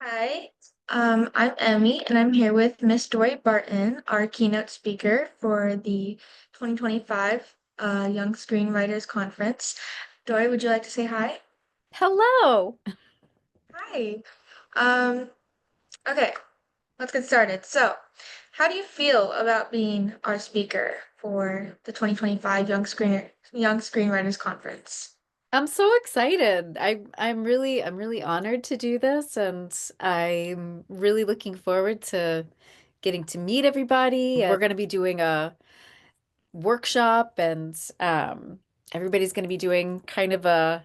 Hi, I'm Emmy, and I'm here with Miss Dorie Barton, our keynote speaker for the 2025 Young Screenwriters Conference. Dorie, would you like to say hi? Hello. Hi. Um, okay, let's get started. So, how do you feel about being our speaker for the 2025 Young Screenwriters Conference? I'm so excited. I'm really honored to do this, and I'm really looking forward to getting to meet everybody. We're going to be doing a workshop, and everybody's going to be doing kind of a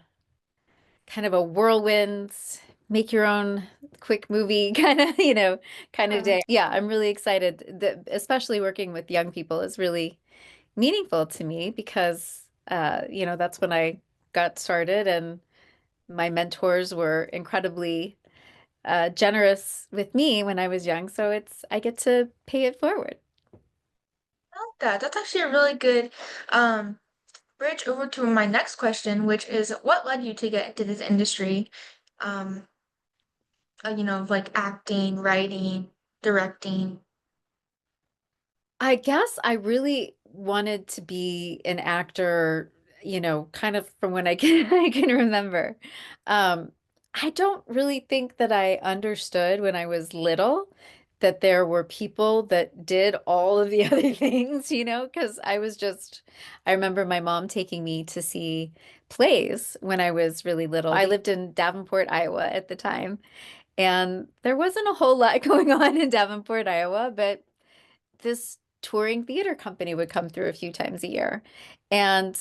whirlwind, make your own quick movie kind of Yeah. day. Yeah, I'm really excited. Especially working with young people is really meaningful to me because that's when I got started, and my mentors were incredibly generous with me when I was young. So I get to pay it forward. I like that. That's actually a really good um, bridge over to my next question, which is what led you to get into this industry? Um, like acting, writing, directing. I guess I really wanted to be an actor, kind of from when I can I can remember. Um, I don't really think that I understood when I was little that there were people that did all of the other things, because I remember my mom taking me to see plays when I was really little. I lived in Davenport, Iowa at the time, and there wasn't a whole lot going on in Davenport, Iowa, but this touring theater company would come through a few times a year. And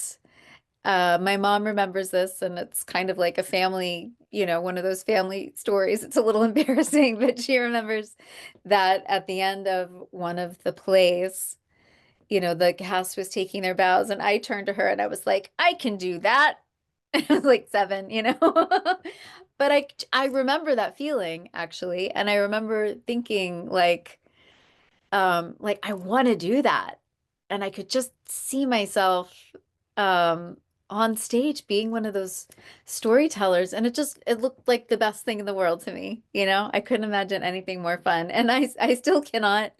my mom remembers this, and it's kind of like a family, one of those family stories. It's a little embarrassing, but she remembers that at the end of one of the plays, the cast was taking their bows, and I turned to her and I was like, I can do that. I was like 7. But I remember that feeling actually, and I remember thinking like I want to do that. And I could just see myself um on stage being one of those storytellers, and it looked like the best thing in the world to me. I couldn't imagine anything more fun, and I still cannot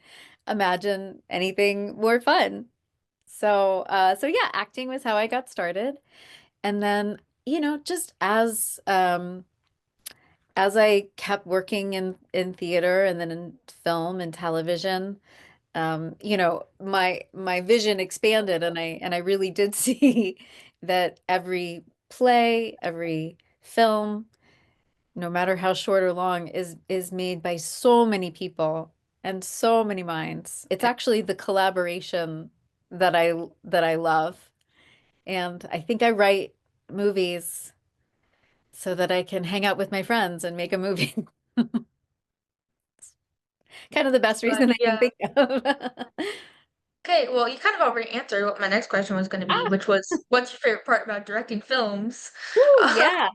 imagine anything more fun. So yeah, acting was how I got started. And then, just as I kept working in theater and then in film and television, my vision expanded, and I really did see that every play, every film, no matter how short or long, is made by so many people and so many minds. It's actually the collaboration that I love. And I think I write movies so that I can hang out with my friends and make a movie. Kind of the best But reason I can yeah. think of. Okay, well, you kind of already answered what my next question was going to be, Ah, which was, what's your favorite part about directing films? woo, yeah.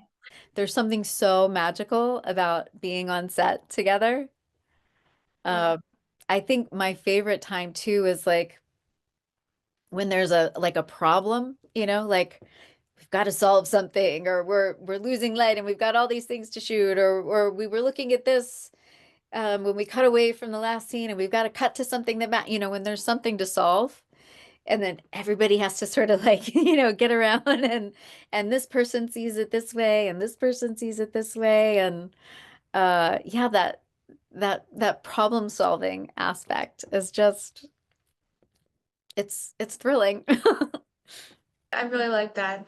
There's something so magical about being on set together. Yeah. Uh, I think my favorite time too is like when there's a problem, like we've got to solve something, or we're losing light and we've got all these things to shoot, or we were looking at this when we cut away from the last scene and we've got to cut to something that when there's something to solve. And then everybody has to sort of like, get around, and this person sees it this way and this person sees it this way. And yeah, that problem solving aspect is just it's thrilling. I really like that.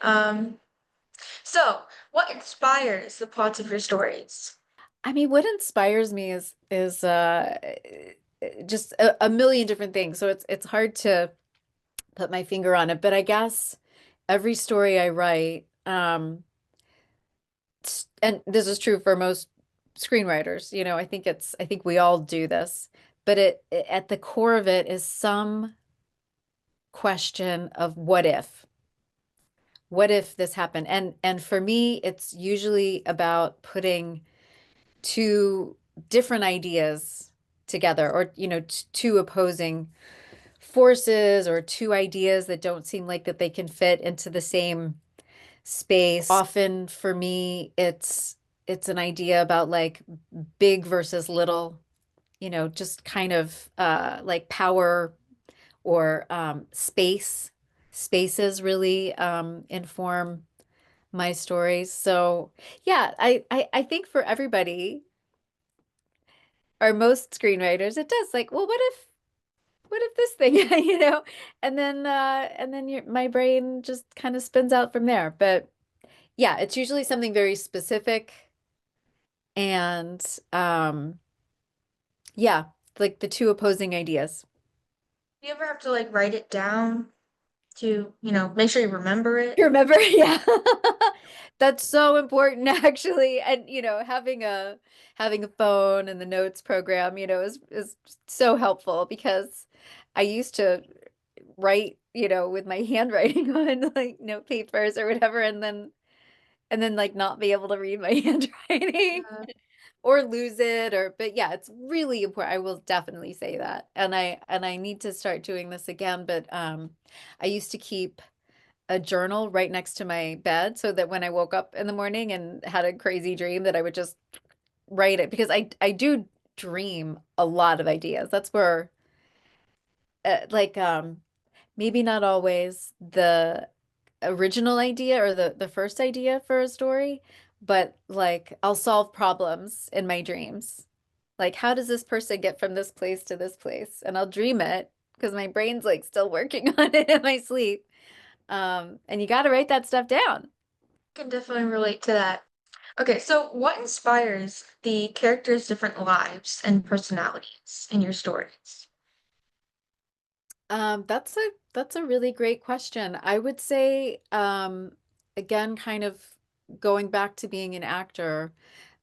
So what inspires the plots of your stories? I mean, what inspires me is just a million different things. So it's hard to put my finger on it, but I guess every story I write, and this is true for most screenwriters, I think we all do this, but at the core of it is some question of what if. What if this happened? And for me, it's usually about putting two different ideas together, or two opposing forces, or two ideas that don't seem like that they can fit into the same space. Often for me, it's it's an idea about like big versus little, just kind of like power or spaces really inform my stories. So yeah, I think for everybody or most screenwriters, it does like, well, what if this thing, and then my brain just kind of spins out from there. But yeah, it's usually something very specific and yeah, like the two opposing ideas. Do you ever have to like write it down to, make sure you remember it? You remember? Yeah. That's so important actually. And having a phone and the notes program, is so helpful because I used to write, with my handwriting on like note papers or whatever and then like not be able to read my handwriting Yeah, or lose it but yeah, it's really important. I will definitely say that. And I need to start doing this again, but I used to keep a journal right next to my bed so that when I woke up in the morning and had a crazy dream that I would just write it because I do dream a lot of ideas. That's where like maybe not always the original idea or the first idea for a story, but like I'll solve problems in my dreams. Like how does this person get from this place to this place? And I'll dream it because my brain's like still working on it in my sleep. And you got to write that stuff down. I can definitely relate to that. Okay, so what inspires the characters' different lives and personalities in your stories? That's a really great question. I would say, again, kind of going back to being an actor,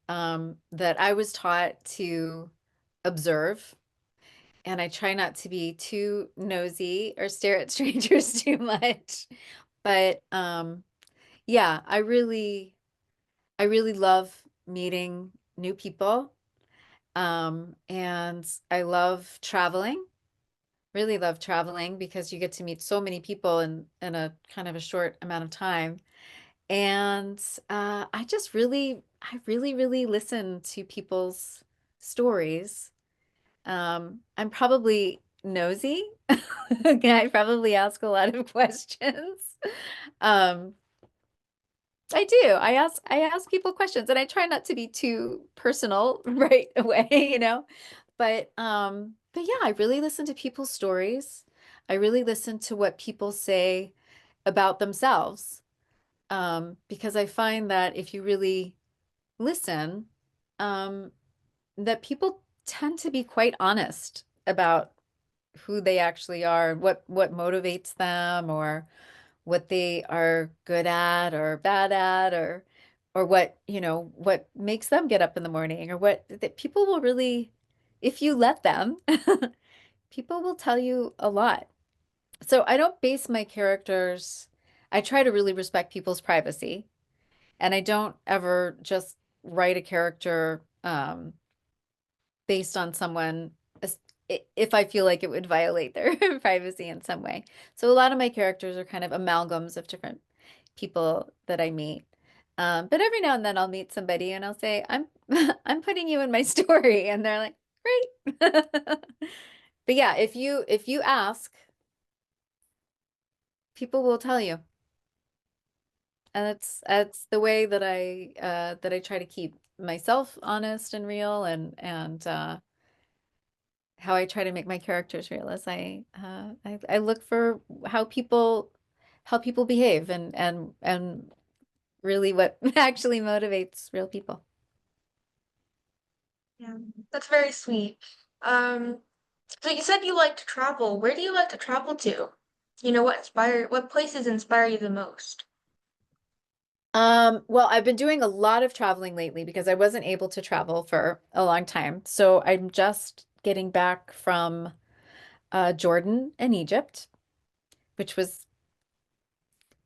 that I was taught to observe, and I try not to be too nosy or stare at strangers too much. But yeah, I really love meeting new people. And I love traveling. Really love traveling because you get to meet so many people in a kind of a short amount of time. And I really, really listen to people's stories. I'm probably nosy. Okay, I probably ask a lot of questions. Um, I do. I ask people questions and I try not to be too personal right away, But yeah, I really listen to people's stories. I really listen to what people say about themselves. Because I find that if you really listen, um, that people tend to be quite honest about who they actually are, what motivates them, or what they are good at or bad at, or what makes them get up in the morning, or what that people will really, if you let them, people will tell you a lot. So I don't base my characters, I try to really respect people's privacy, and I don't ever just write a character based on someone if I feel like it would violate their privacy in some way. So a lot of my characters are kind of amalgams of different people that I meet. But every now and then I'll meet somebody and I'll say, I'm I'm putting you in my story. And they're like, great. But yeah, if you ask, people will tell you. And that's the way that I try to keep myself honest and real and how I try to make my characters real is I look for how people behave and really what actually motivates real people. Yeah, that's very sweet. Um, so you said you like to travel. Where do you like to travel to? What places inspire you the most? Well, I've been doing a lot of traveling lately because I wasn't able to travel for a long time. So I'm just getting back from Jordan and Egypt, which was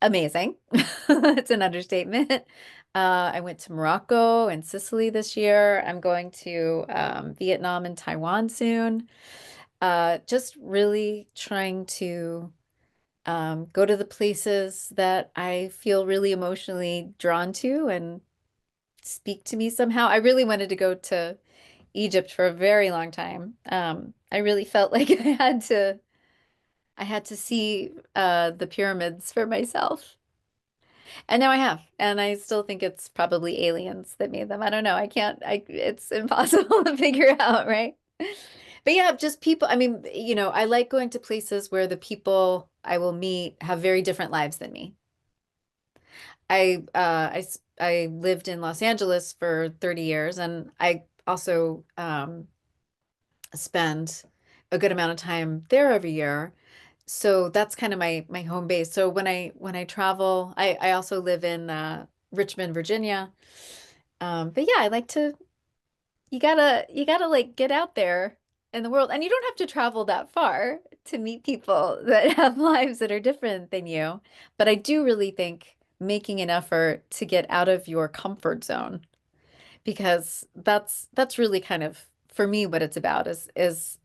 amazing. It's an understatement. I went to Morocco and Sicily this year. I'm going to Vietnam and Taiwan soon. Just really trying to go to the places that I feel really emotionally drawn to speak to me somehow. I really wanted to go to Egypt for a very long time. I really felt like I had to see the pyramids for myself. And now I have. And I still think it's probably aliens that made them. I don't know. It's impossible to figure out, right? But yeah, just people. I mean, I like going to places where the people I will meet have very different lives than me. I lived in Los Angeles for 30 years, and I also spend a good amount of time there every year. So that's kind of my home base. So when I travel, I also live in Richmond, Virginia. But yeah, I like to you gotta like get out there in the world, and you don't have to travel that far to meet people that have lives that are different than you. But I do really think making an effort to get out of your comfort zone, because that's really kind of for me what it's about is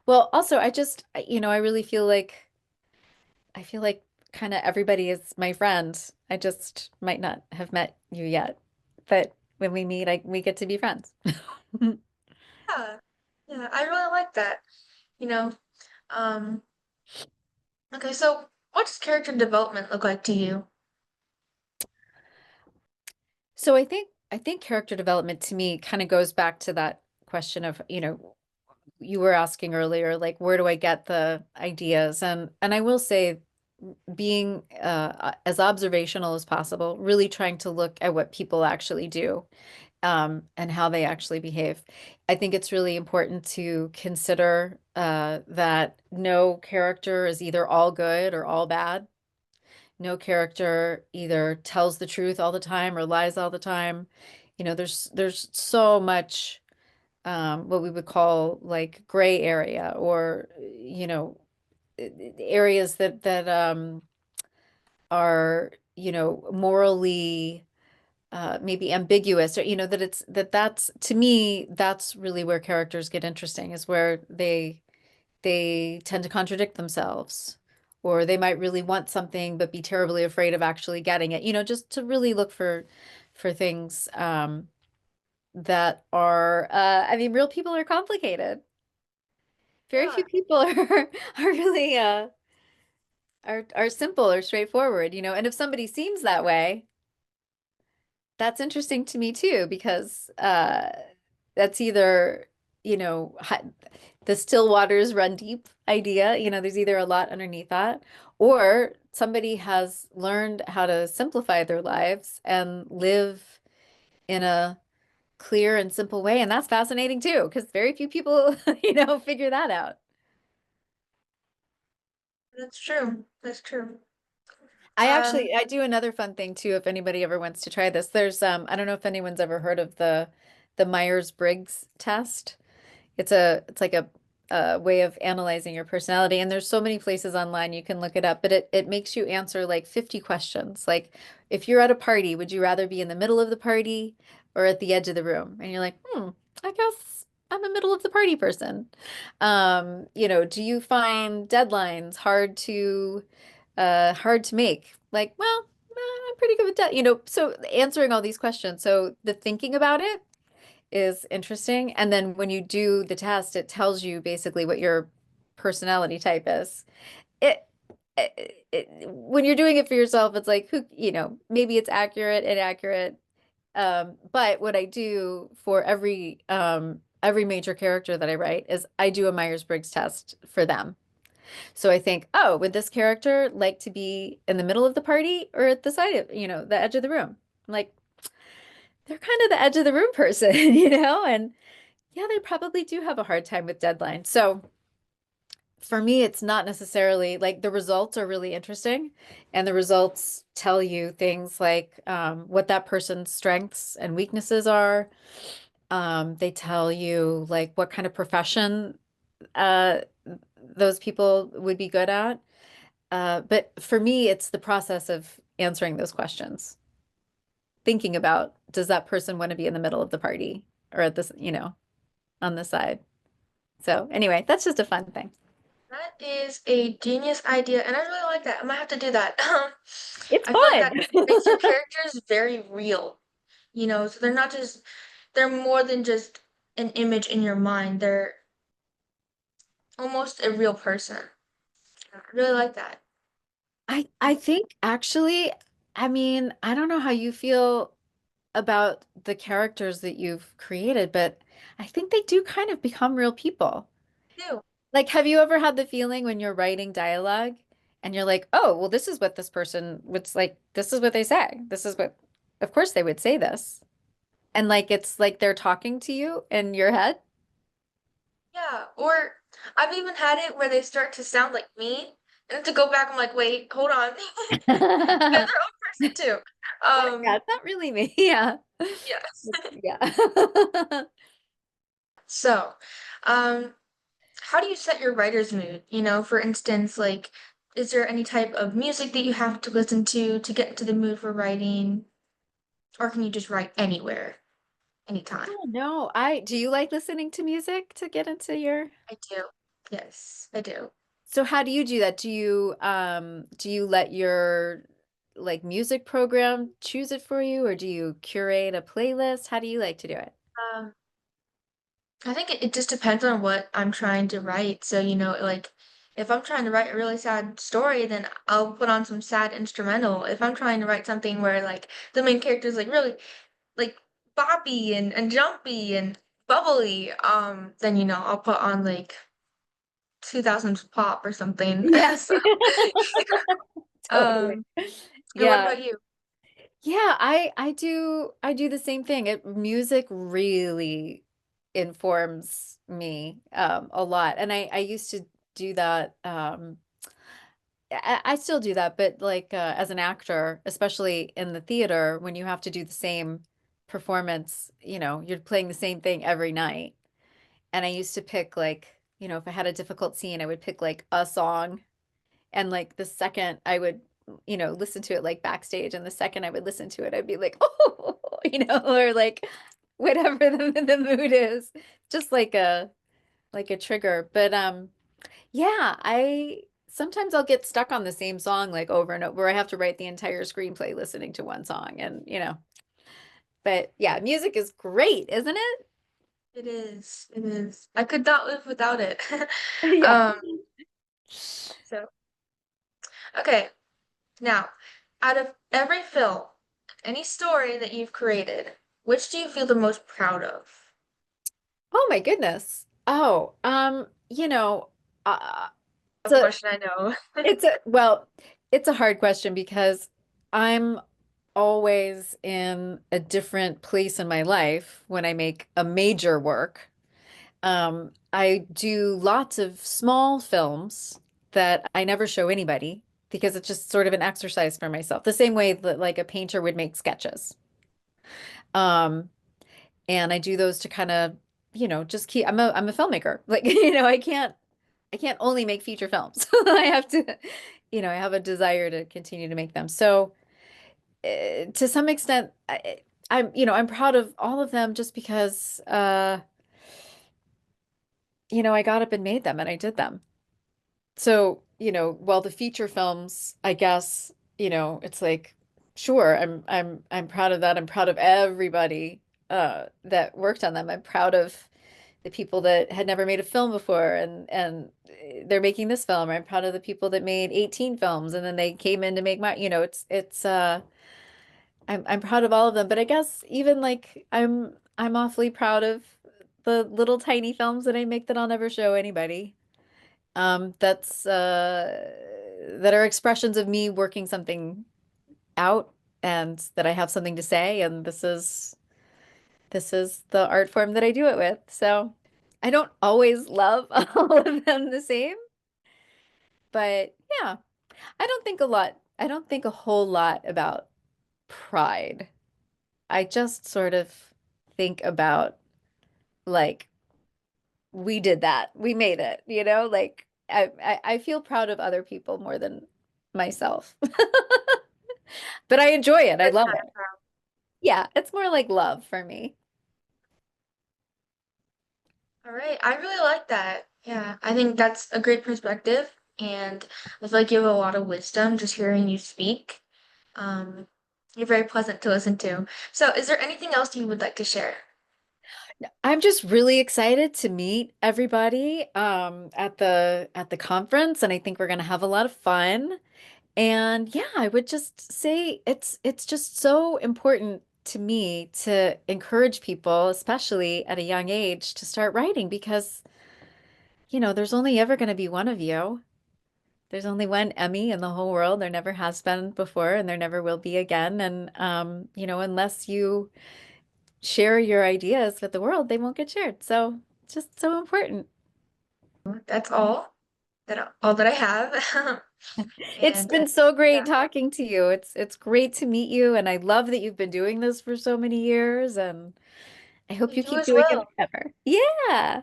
well, also I really I feel like kind of everybody is my friend. I just might not have met you yet, but when we meet, we get to be friends. Yeah, yeah, I really like that. You know, um, okay, so what does character development look like to you? So I think character development to me kind of goes back to that question of, you were asking earlier, like where do I get the ideas? And I will say being as observational as possible, really trying to look at what people actually do, and how they actually behave. I think it's really important to consider that no character is either all good or all bad. No character either tells the truth all the time or lies all the time. There's so much what we would call like gray area, or areas that are morally maybe ambiguous, or that that's to me that's really where characters get interesting, is where they tend to contradict themselves, or they might really want something but be terribly afraid of actually getting it, just to really look for things that are I mean, real people are complicated. Very few Yeah, people are really are simple or straightforward, and if somebody seems that way, that's interesting to me too, because that's either, the still waters run deep idea, there's either a lot underneath that, or somebody has learned how to simplify their lives and live in a clear and simple way. And that's fascinating too, because very few people, figure that out. that's true. That's true. Um, I do another fun thing too, if anybody ever wants to try this. I don't know if anyone's ever heard of the Myers-Briggs test. It's like a way of analyzing your personality, and there's so many places online you can look it up, but it makes you answer like 50 questions. Like, if you're at a party, would you rather be in the middle of the party or at the edge of the room? And you're like, I guess I'm a middle of the party person. Do you find deadlines hard to make? Like, well, I'm pretty good with that. So answering all these questions. So the thinking about it is interesting. And then when you do the test, it tells you basically what your personality type is. It, when you're doing it for yourself, it's like, maybe it's accurate, inaccurate. But what I do for every major character that I write is I do a Myers-Briggs test for them. So I think, oh, would this character like to be in the middle of the party or at the side of, the edge of the room? I'm like, they're kind of the edge of the room person, and yeah, they probably do have a hard time with deadlines. So for me, it's not necessarily like the results are really interesting, and the results tell you things like what that person's strengths and weaknesses are. They tell you like what kind of profession uh, those people would be good at. But for me, it's the process of answering those questions, thinking about, does that person want to be in the middle of the party or at this, on the side? So anyway, that's just a fun thing. That is a genius idea, and I really like that. I might have to do that. It's I feel like that makes your fun. characters very real, so they're not just, they're more than just an image in your mind. They're almost a real person. I really like that. I think actually, I mean, I don't know how you feel about the characters that you've created, but I think they do kind of become real people. Too. Like, have you ever had the feeling when you're writing dialogue and you're like, oh, well, this is what this person would like, this is what they say. This is what, of course they would say this. And like, it's like they're talking to you in your head. Yeah, or I've even had it where they start to sound like me, and to go back, I'm like, wait, hold on. They're Yeah, their own person too. it's not really me. Yeah. Yeah. Yeah. So, um, how do you set your writer's mood? For instance, like, is there any type of music that you have to listen to get into the mood for writing? Or can you just write anywhere, anytime? Oh, no, do you like listening to music to get into your, I do. Yes, I do. so how do you do that? Do you let your like music program choose it for you or do you curate a playlist? How do you like to do it? Um, I think it just depends on what I'm trying to write. So, like if I'm trying to write a really sad story, then I'll put on some sad instrumental. If I'm trying to write something where like the main character is like really like boppy and jumpy and bubbly, then I'll put on like 2000s pop or something. Yeah. So, Totally. um, and what Yeah. about you? Yeah, I do the same thing. Music really informs me a lot. And I used to do that I still do that, but like as an actor, especially in the theater, when you have to do the same performance, you're playing the same thing every night. And I used to pick like, if I had a difficult scene, I would pick like a song. And like the second I would, listen to it like backstage, and the second I would listen to it, I'd be like, oh, or like whatever the mood is, just like a trigger. But yeah, I sometimes I'll get stuck on the same song like over and over, where I have to write the entire screenplay listening to one song, and but yeah, music is great, isn't it? It is. It is. I could not live without it. Yeah. Um, so okay. Now, out of every film, any story that you've created, which do you feel the most proud of? Oh my goodness. Oh, uh, A it's a question I know. well, it's a hard question because I'm always in a different place in my life when I make a major work. I do lots of small films that I never show anybody because it's just sort of an exercise for myself, the same way that like a painter would make sketches. Um, and I do those to kind of, just keep, I'm a filmmaker. Like, I can't only make feature films. I have to, I have a desire to continue to make them. So, to some extent, I'm proud of all of them just because, I got up and made them and I did them. So, while the feature films, I guess, it's like, sure, I'm proud of that. I'm proud of everybody that worked on them. I'm proud of the people that had never made a film before and they're making this film. I'm proud of the people that made 18 films and then they came in to make my, it's I'm proud of all of them, but I guess even like I'm awfully proud of the little tiny films that I make that I'll never show anybody. That are expressions of me working something out and that I have something to say, and this is the art form that I do it with. So I don't always love all of them the same, but yeah, I don't think a whole lot about pride. I just sort of think about like we did that. We made it, like I feel proud of other people more than myself. But I enjoy it. I Good love kind it. of proud. Yeah, it's more like love for me. All right, I really like that. Yeah, I think that's a great perspective, and I feel like you have a lot of wisdom just hearing you speak. Um, you're very pleasant to listen to. So, is there anything else you would like to share? I'm just really excited to meet everybody at the conference, and I think we're going to have a lot of fun. And yeah, I would just say it's just so important to me to encourage people, especially at a young age, to start writing because, there's only ever going to be one of you. There's only one Emmy in the whole world. There never has been before, and there never will be again. And unless you share your ideas with the world, they won't get shared. So it's just so important. That's all that I have. It's And been so great yeah, talking to you. It's great to meet you, and I love that you've been doing this for so many years, and I hope you you keep as doing it well. forever. Yeah.